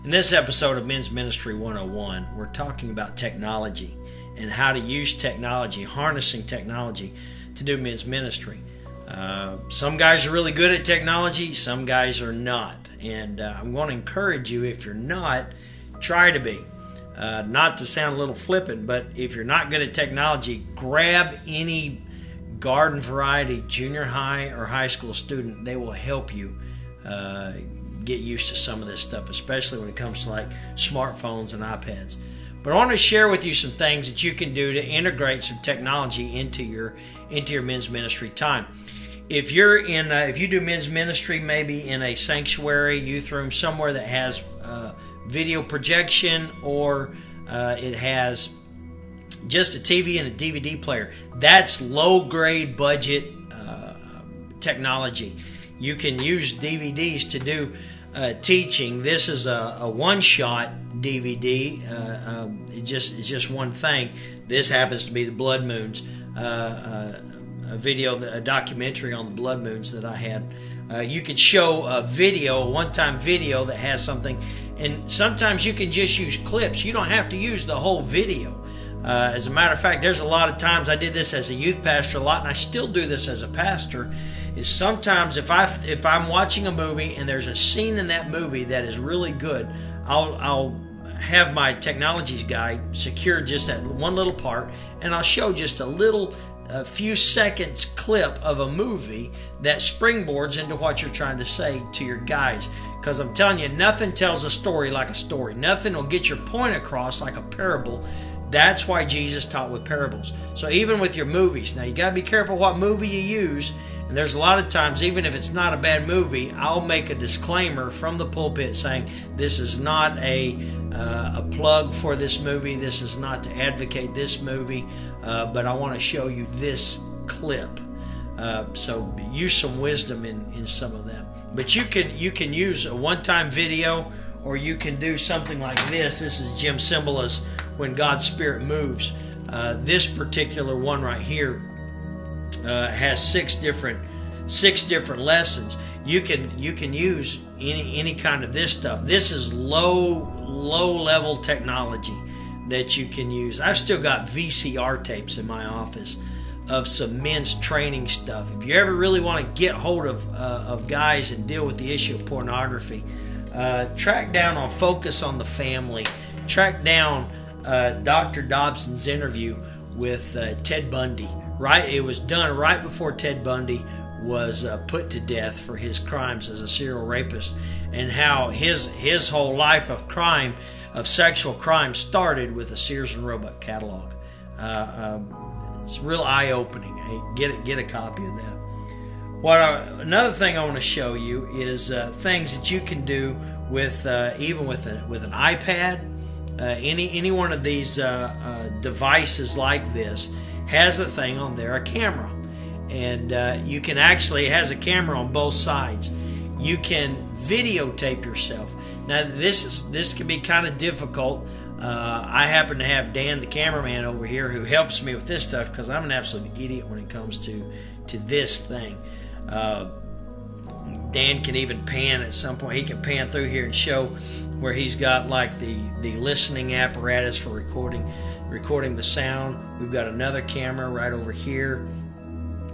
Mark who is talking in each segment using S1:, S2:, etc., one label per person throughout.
S1: In this episode of Men's Ministry 101, we're talking about technology and how to use technology, harnessing technology to do men's ministry. Some guys are really good at technology, some guys are not. And I'm going to encourage you, if you're not, try to be. Not to sound a little flippant, but if you're not good at technology, grab any garden variety junior high or high school student. They will help you get used to some of this stuff, especially when it comes to like smartphones and iPads. But I want to share with you some things that you can do to integrate some technology into your men's ministry time. If you do men's ministry, maybe in a sanctuary, youth room, somewhere that has video projection, or it has just a TV and a DVD player, that's low grade budget technology. You can use DVDs to do teaching. This is a one-shot DVD. It's just one thing. This happens to be the blood moons. A documentary on the blood moons that I had. You can show a one-time video that has something, and sometimes you can just use clips. You don't have to use the whole video. As a matter of fact, there's a lot of times I did this as a youth pastor a lot, and I still do this as a pastor, is sometimes if I'm watching a movie and there's a scene in that movie that is really good, I'll have my technologies guy secure just that one little part, and I'll show just a few seconds clip of a movie that springboards into what you're trying to say to your guys. Because I'm telling you, nothing tells a story like a story. Nothing will get your point across like a parable. That's why Jesus taught with parables. So even with your movies, now you got to be careful what movie you use. And there's a lot of times, even if it's not a bad movie, I'll make a disclaimer from the pulpit saying this is not a plug for this movie. This is not to advocate this movie, but I want to show you this clip. So use some wisdom in some of them. But you can use a one-time video, or you can do something like this. This is Jim Cymbala's When God's Spirit Moves. This particular one right here has six different lessons. You can use any kind of this stuff. This is low level technology that you can use. I've still got VCR tapes in my office of some men's training stuff. If you ever really want to get hold of guys and deal with the issue of pornography, track down on Focus on the Family. Track down Dr. Dobson's interview with Ted Bundy. Right, it was done right before Ted Bundy was put to death for his crimes as a serial rapist, and how his whole life of crime, of sexual crime, started with a Sears and Roebuck catalog. It's real eye-opening. Get a copy of that. Another thing I want to show you is things that you can do with even with an iPad. Any one of these devices like this has a thing on there, a camera, and you can actually, it has a camera on both sides. You can videotape yourself. Now this can be kind of difficult. I happen to have Dan, the cameraman over here, who helps me with this stuff because I'm an absolute idiot when it comes to this thing. Dan can even pan at some point. He can pan through here and show where he's got like the listening apparatus for recording the sound. We've got another camera right over here.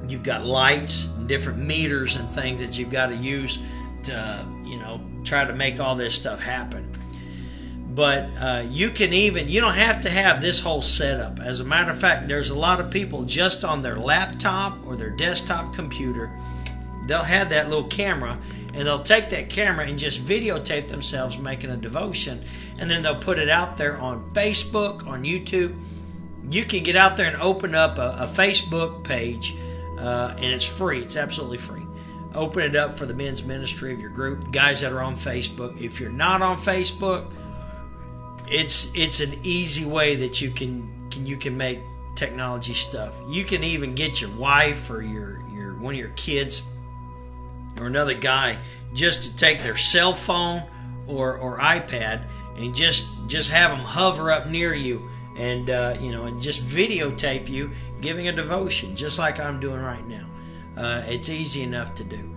S1: You've got lights and different meters and things that you've got to use to, try to make all this stuff happen. But you don't have to have this whole setup. As a matter of fact, there's a lot of people just on their laptop or their desktop computer, they'll have that little camera, and they'll take that camera and just videotape themselves making a devotion, and then they'll put it out there on Facebook, on YouTube. You can get out there and open up a Facebook page, and it's free. It's absolutely free. Open it up for the men's ministry of your group, guys that are on Facebook. If you're not on Facebook, it's an easy way that you can make technology stuff. You can even get your wife or your one of your kids or another guy just to take their cell phone or iPad and just have them hover up near you and and just videotape you giving a devotion, just like I'm doing right now. It's easy enough to do.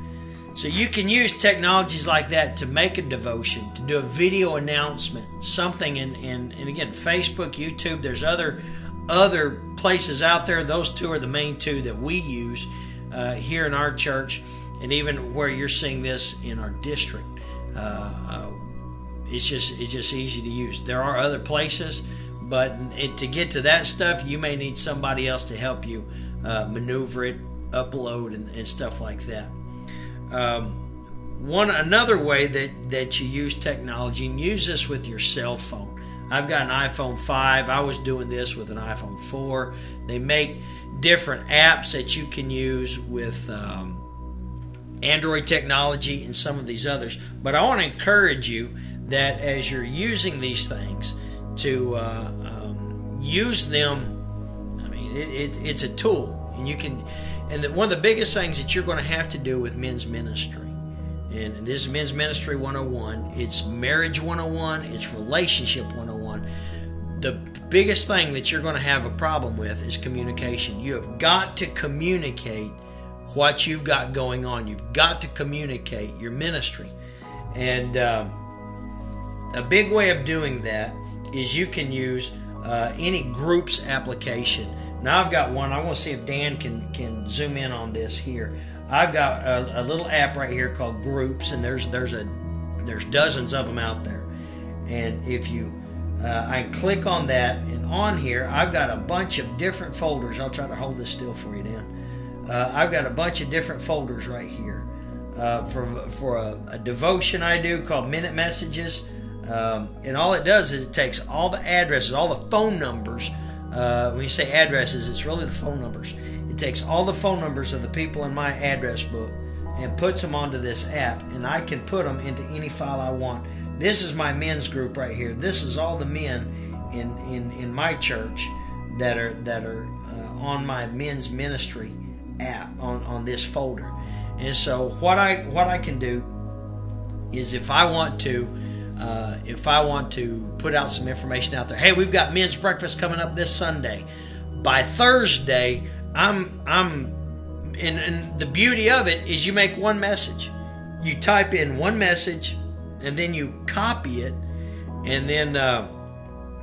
S1: So you can use technologies like that to make a devotion, to do a video announcement, something. And again, Facebook, YouTube, there's other places out there. Those two are the main two that we use here in our church, and even where you're seeing this in our district. It's just easy to use. There are other places, but to get to that stuff, you may need somebody else to help you maneuver it, upload, and stuff like that. Another way that you use technology, and use this with your cell phone. I've got an iPhone 5. I was doing this with an iPhone 4. They make different apps that you can use with Android technology and some of these others. But I want to encourage you that as you're using these things, to use them. I mean, it's a tool, and you can. And one of the biggest things that you're going to have to do with men's ministry, and this is Men's Ministry 101, it's Marriage 101, it's Relationship 101. The biggest thing that you're going to have a problem with is communication. You have got to communicate what you've got going on. You've got to communicate your ministry. And a big way of doing that is you can use any groups application. Now I've got one. I want to see if Dan can zoom in on this here. I've got a little app right here called Groups, and there's dozens of them out there. And if you I click on that, and on here I've got a bunch of different folders. I'll try to hold this still for you, Dan. I've got a bunch of different folders right here for a devotion I do called Minute Messages. And all it does is it takes all the addresses, all the phone numbers. When you say addresses, it's really the phone numbers. It takes all the phone numbers of the people in my address book and puts them onto this app, and I can put them into any file I want. This is my men's group right here. This is all the men in my church that are on my men's ministry app on this folder. And so what I can do is if I want to put out some information out there, hey, we've got men's breakfast coming up this Sunday. By Thursday, and the beauty of it is you make one message. You type in one message, and then you copy it, and then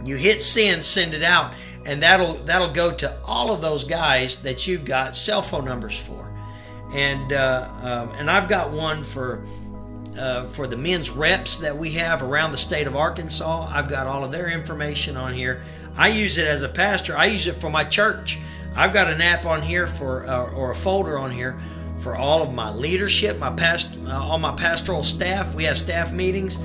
S1: you hit send it out, and that'll go to all of those guys that you've got cell phone numbers for. And I've got one for the men's reps that we have around the state of Arkansas. I've got all of their information on here. I use it as a pastor. I use it for my church. I've got an app on here or a folder on here for all of my leadership, all my pastoral staff. We have staff meetings,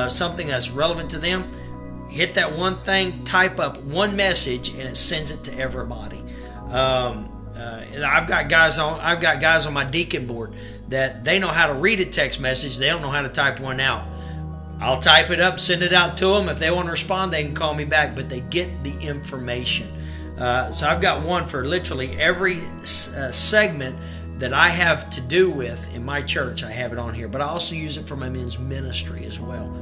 S1: something that's relevant to them. Hit that one thing, type up one message, and it sends it to everybody. I've got guys on my deacon board that they know how to read a text message. They don't know how to type one out. I'll type it up, send it out to them. If they want to respond, they can call me back, but they get the information. So I've got one for literally every segment that I have to do with in my church. I have it on here, but I also use it for my men's ministry as well.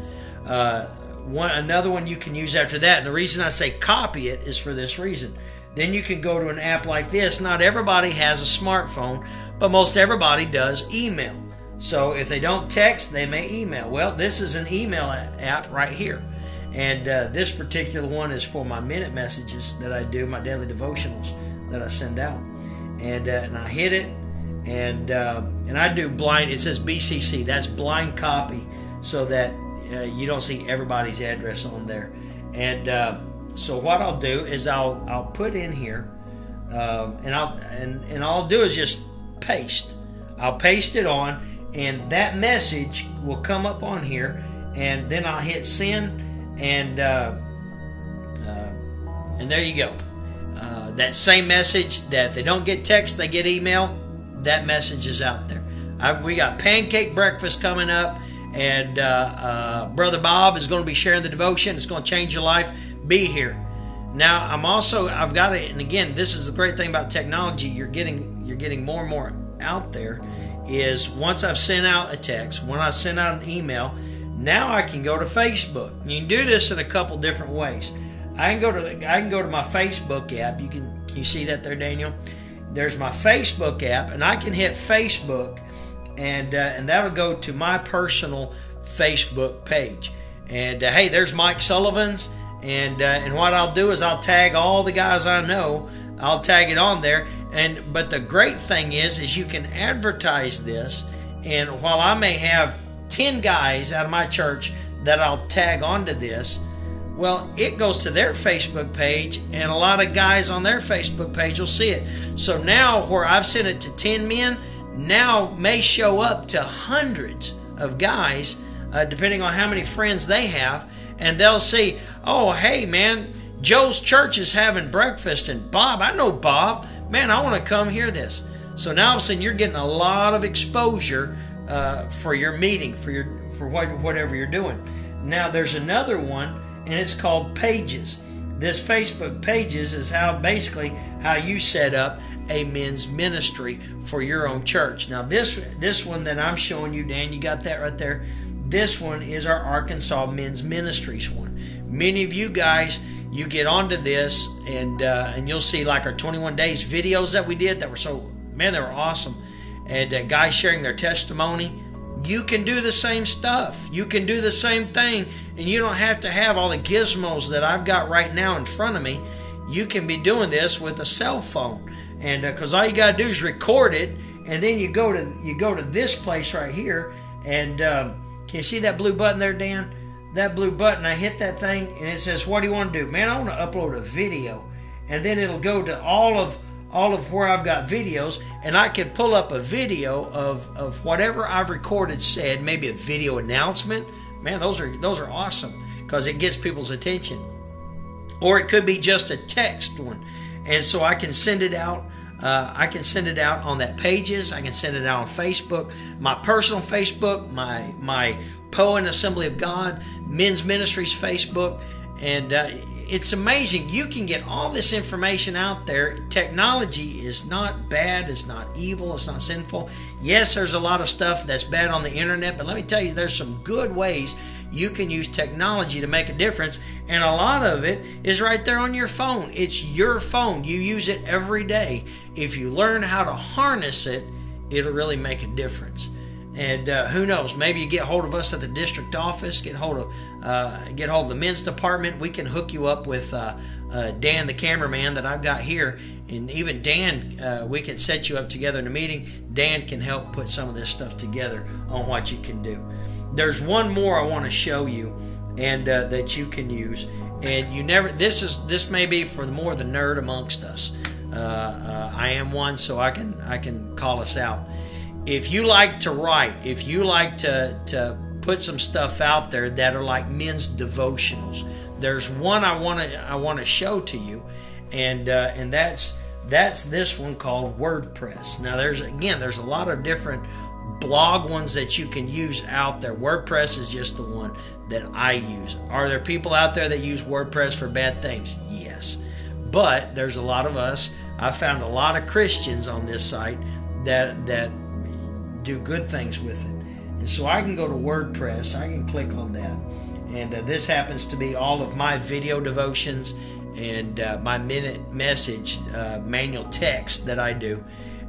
S1: Another one you can use after that, and the reason I say copy it is for this reason. Then you can go to an app like this. Not everybody has a smartphone, but most everybody does email. So if they don't text, they may email. Well, this is an email app right here. And this particular one is for my minute messages that I do, my daily devotionals that I send out. And I hit it, and I do blind. It says BCC. That's blind copy, so that you don't see everybody's address on there. And so what I'll do is I'll put in here, and I'll do is just paste. I'll paste it on, and that message will come up on here, and then I'll hit send, and there you go. That same message that if they don't get text, they get email. That message is out there. We got pancake breakfast coming up, and Brother Bob is going to be sharing the devotion. It's going to change your life. Be here. Now I've got it, and again, this is the great thing about technology. You're getting more and more out there. Is once I've sent out a text, when I send out an email, now I can go to Facebook. And you can do this in a couple different ways. I can go to my Facebook app. Can you see that there, Daniel? There's my Facebook app, and I can hit Facebook and that'll go to my personal Facebook page. And hey, there's Mike Sullivan's, and what I'll do is I'll tag all the guys I know. I'll tag it on there. But the great thing is you can advertise this. And while I may have 10 guys out of my church that I'll tag onto this, well, it goes to their Facebook page, and a lot of guys on their Facebook page will see it. So now where I've sent it to 10 men, now may show up to hundreds of guys, depending on how many friends they have, and they'll see, oh, hey, man, Joe's church is having breakfast, and Bob, I know Bob, man, I want to come hear this. So now all of a sudden you're getting a lot of exposure for your meeting, for whatever you're doing. Now there's another one, and it's called Pages. This Facebook Pages is basically how you set up a men's ministry for your own church. Now this one that I'm showing you, Dan, you got that right there. This one is our Arkansas Men's Ministries one. Many of you guys, you get onto this, and you'll see like our 21 days videos that we did that were they were awesome. And guys sharing their testimony. You can do the same stuff. You can do the same thing, and you don't have to have all the gizmos that I've got right now in front of me. You can be doing this with a cell phone, and because all you got to do is record it, and then you go to this place right here, and can you see that blue button there, Dan? That blue button, I hit that thing, and it says, "What do you want to do?" Man, I want to upload a video, and then it'll go to all of where I've got videos, and I can pull up a video of whatever I've recorded said, maybe a video announcement. Man, those are awesome because it gets people's attention. Or it could be just a text one, and so I can send it out. I can send it out on that Pages. I can send it out on Facebook, my personal Facebook, my PO and Assembly of God, Men's Ministries Facebook, and it's amazing. You can get all this information out there. Technology is not bad. It's not evil. It's not sinful. Yes, there's a lot of stuff that's bad on the internet, but let me tell you, there's some good ways you can use technology to make a difference, and a lot of it is right there on your phone. It's your phone. You use it every day. If you learn how to harness it, it'll really make a difference. And who knows? Maybe you get hold of us at the district office. Get hold of the men's department. We can hook you up with Dan, the cameraman that I've got here, and even Dan. We can set you up together in a meeting. Dan can help put some of this stuff together on what you can do. There's one more I want to show you, and that you can use. And this may be for more the nerd amongst us. I am one, so I can call us out. If you like to write, if you like to put some stuff out there that are like men's devotionals, there's one I want to show to you, and that's this one called WordPress. Now there's a lot of different blog ones that you can use out there. WordPress is just the one that I use. Are there people out there that use WordPress for bad things? Yes, but there's a lot of us. I found a lot of Christians on this site that do good things with it. And so I can go to WordPress, I can click on that, and this happens to be all of my video devotions and my minute message manual text that I do,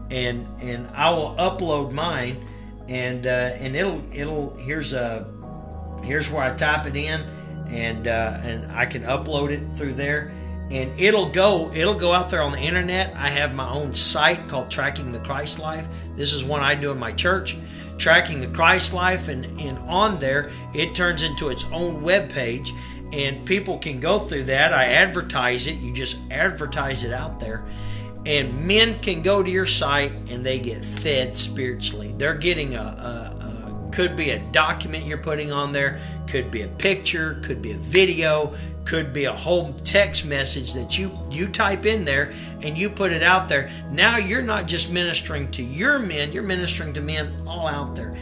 S1: and I will upload mine, and it'll here's where I type it in, and I can upload it through there. And it'll go out there on the internet. I have my own site called Tracking the Christ Life. This is one I do in my church, Tracking the Christ Life, and on there it turns into its own web page, and people can go through that. I advertise it. You just advertise it out there, and men can go to your site and they get fed spiritually. They're getting could be a document you're putting on there, could be a picture, could be a video, could be a whole text message that you type in there and you put it out there. Now you're not just ministering to your men, you're ministering to men all out there.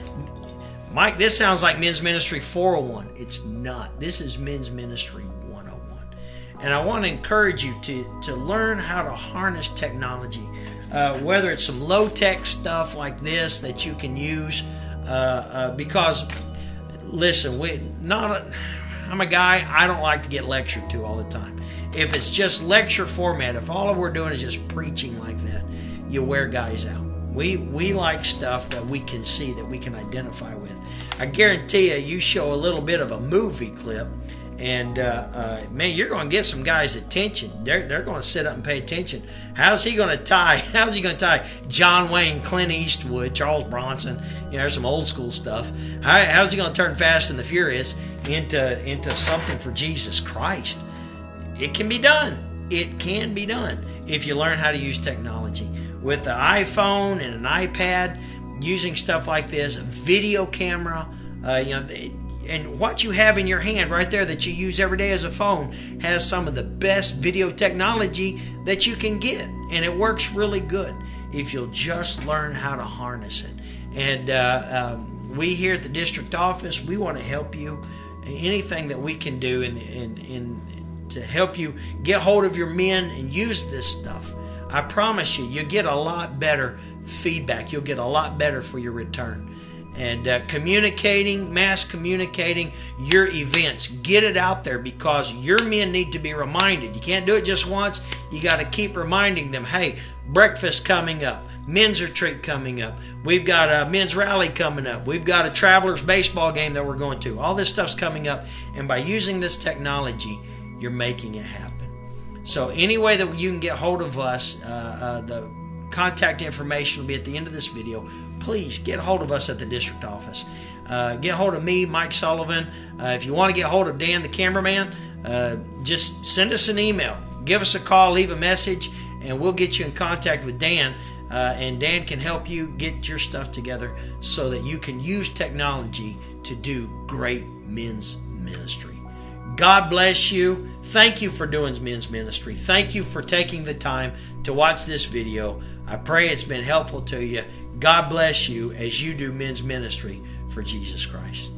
S1: Mike, this sounds like Men's Ministry 401. It's not. This is Men's Ministry 101. And I want to encourage you to learn how to harness technology, whether it's some low-tech stuff like this that you can use, because, listen, I'm a guy, I don't like to get lectured to all the time. If it's just lecture format, if all we're doing is just preaching like that, you wear guys out. We like stuff that we can see, that we can identify with. I guarantee you show a little bit of a movie clip, and man, you're going to get some guys' attention. They're going to sit up and pay attention. How's he going to tie John Wayne, Clint Eastwood, Charles Bronson? There's some old school stuff. How's he going to turn Fast and the Furious into something for Jesus Christ? It can be done. It can be done if you learn how to use technology. With the iPhone and an iPad, using stuff like this, a video camera, and what you have in your hand right there that you use every day as a phone has some of the best video technology that you can get, and it works really good if you'll just learn how to harness it. And we here at the district office, we want to help you. Anything that we can do to help you get hold of your men and use this stuff, I promise you'll get a lot better feedback. You'll get a lot better for your return. And mass communicating your events. Get it out there, because your men need to be reminded. You can't do it just once. You got to keep reminding them, hey, breakfast coming up, men's retreat coming up. We've got a men's rally coming up. We've got a Travelers baseball game that we're going to. All this stuff's coming up. And by using this technology, you're making it happen. So any way that you can get hold of us, the contact information will be at the end of this video. Please get hold of us at the district office. Get hold of me, Mike Sullivan. If you want to get hold of Dan, the cameraman, just send us an email. Give us a call, leave a message, and we'll get you in contact with Dan. And Dan can help you get your stuff together so that you can use technology to do great men's ministry. God bless you. Thank you for doing men's ministry. Thank you for taking the time to watch this video. I pray it's been helpful to you. God bless you as you do men's ministry for Jesus Christ.